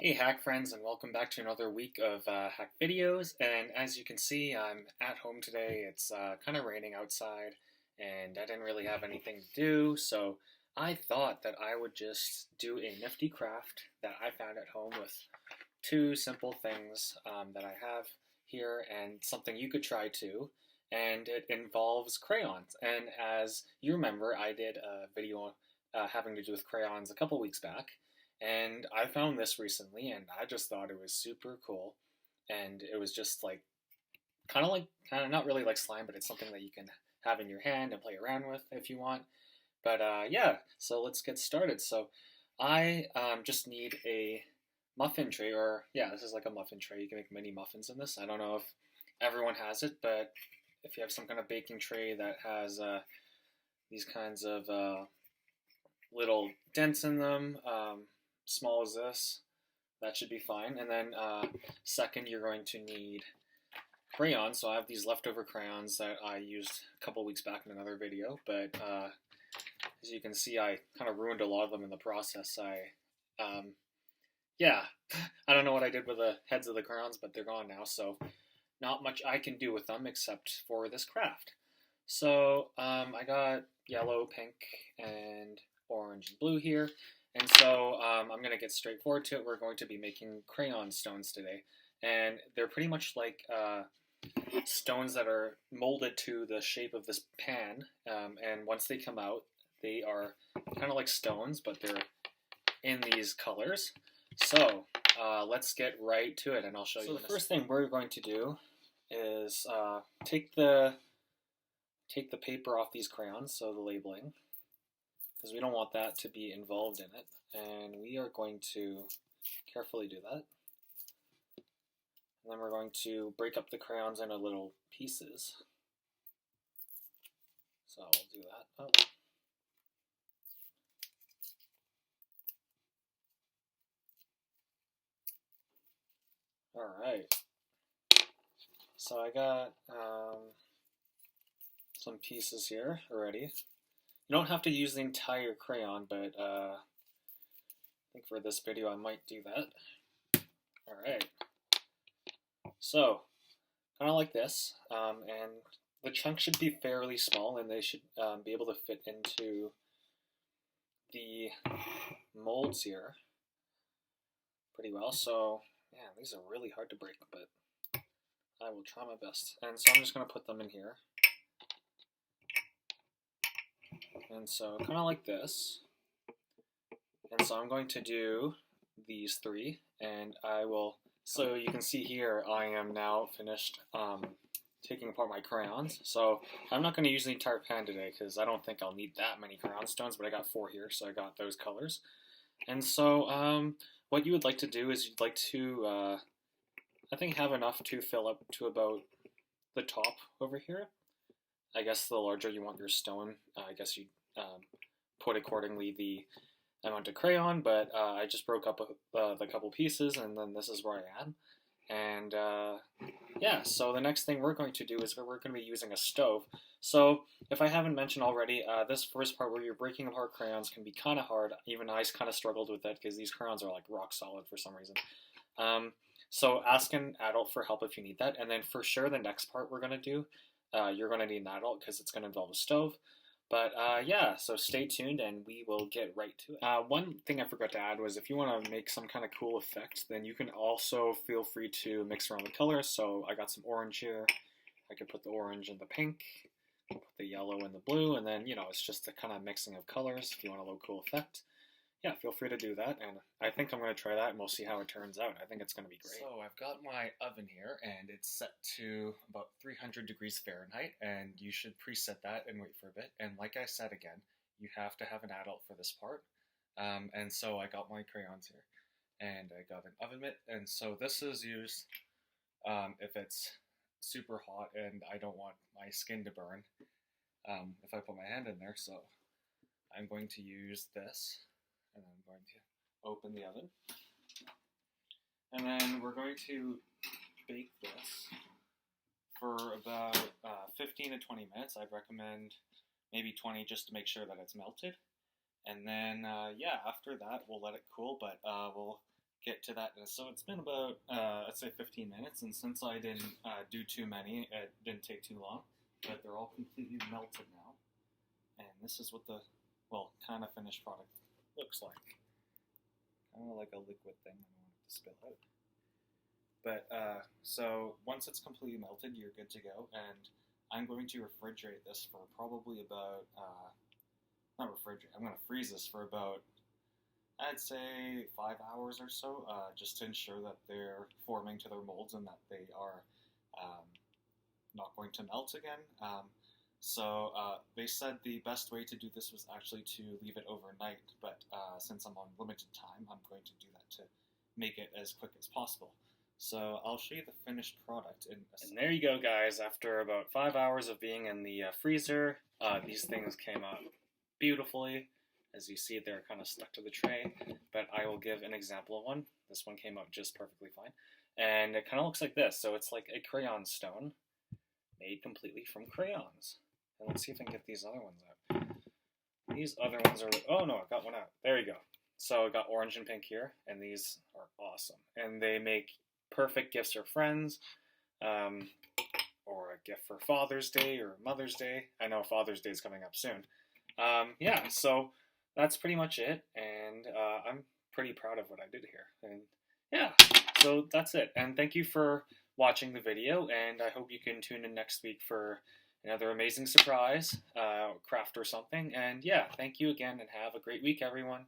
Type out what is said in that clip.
Hey hack friends, and welcome back to another week of hack videos. And as you can see, I'm at home today. It's kind of raining outside and I didn't really have anything to do, so I thought that I would just do a nifty craft that I found at home with two simple things that I have here and something you could try too. And it involves crayons. And as you remember, I did a video having to do with crayons a couple weeks back. And I found this recently, and I just thought it was super cool. And it was just kind of not really like slime, but it's something that you can have in your hand and play around with if you want. But yeah, so let's get started. So I just need a muffin tray, or yeah, this is like a muffin tray. You can make mini muffins in this. I don't know if everyone has it, but if you have some kind of baking tray that has these kinds of little dents in them, small as this, that should be fine. And then second, you're going to need crayons. So I have these leftover crayons that I used a couple weeks back in another video, but as you can see, I kind of ruined a lot of them in the process. Yeah, I don't know what I did with the heads of the crayons, but they're gone now, so not much I can do with them except for this craft. So I got yellow, pink, and orange and blue here. And so I'm going to get straight forward to it. We're going to be making crayon stones today. And they're pretty much like stones that are molded to the shape of this pan. And once they come out, they are kind of like stones, but they're in these colors. So let's get right to it, and I'll show you. So the first thing we're going to do is take the paper off these crayons, so the labeling, because we don't want that to be involved in it. And we are going to carefully do that. And then we're going to break up the crayons into little pieces. So we'll do that. Oh. Alright. So I got some pieces here already. You don't have to use the entire crayon, but I think for this video I might do that. Alright, so kind of like this, and the chunks should be fairly small, and they should be able to fit into the molds here pretty well. So yeah, these are really hard to break, but I will try my best. And so I'm just going to put them in here. And so kind of like this. And so I'm going to do these three, and I will, so you can see here I am now finished taking apart my crayons. So I'm not going to use the entire pan today because I don't think I'll need that many crayon stones, but I got 4 here, so I got those colors. And so what you would like to do is you'd like to, I think, have enough to fill up to about the top over here. I guess the larger you want your stone, I guess you put accordingly the amount of crayon, but I just broke up the couple pieces, and then this is where I am. And yeah, so the next thing we're going to do is we're going to be using a stove. So if I haven't mentioned already, this first part where you're breaking apart crayons can be kind of hard. Even I kind of struggled with that because these crayons are like rock solid for some reason. So ask an adult for help if you need that. And then for sure the next part we're going to do, you're going to need an adult because it's going to involve a stove. But yeah, so stay tuned and we will get right to it. One thing I forgot to add was if you want to make some kind of cool effect, then you can also feel free to mix around the colors. So I got some orange here. I could put the orange and the pink, put the yellow and the blue, and then, you know, it's just a kind of mixing of colors if you want a little cool effect. Yeah, feel free to do that, and I think I'm going to try that, and we'll see how it turns out. I think it's going to be great. So I've got my oven here, and it's set to about 300 degrees Fahrenheit, and you should preset that and wait for a bit. And like I said again, you have to have an adult for this part. And so I got my crayons here, and I got an oven mitt, and so this is used if it's super hot and I don't want my skin to burn if I put my hand in there. So I'm going to use this. And I'm going to open the oven. And then we're going to bake this for about 15 to 20 minutes. I'd recommend maybe 20 just to make sure that it's melted. And then, yeah, after that, we'll let it cool, but we'll get to that. So it's been about, I'd say 15 minutes, and since I didn't do too many, it didn't take too long, but they're all completely melted now. And this is what the, well, kind of finished product looks like. Kind of like a liquid thing. I don't want it to spill out. But, so once it's completely melted, you're good to go, and I'm going to refrigerate this for probably about, not refrigerate, I'm going to freeze this for about, I'd say 5 hours or so, just to ensure that they're forming to their molds and that they are not going to melt again. So they said the best way to do this was actually to leave it overnight, but since I'm on limited time, I'm going to do that to make it as quick as possible. So I'll show you the finished product. And there you go, guys. After about 5 hours of being in the freezer, these things came out beautifully. As you see, they're kind of stuck to the tray, but I will give an example of one. This one came out just perfectly fine. And it kind of looks like this. So it's like a crayon stone made completely from crayons. And let's see if I can get these other ones out. These other ones are, oh no, I got one out. There you go. So I got orange and pink here, and these are awesome. And they make perfect gifts for friends, or a gift for Father's Day or Mother's Day. I know Father's Day is coming up soon. Yeah, so that's pretty much it, and I'm pretty proud of what I did here. And yeah, so that's it. And thank you for watching the video, and I hope you can tune in next week for another amazing surprise, craft or something. And yeah, thank you again, and have a great week, everyone.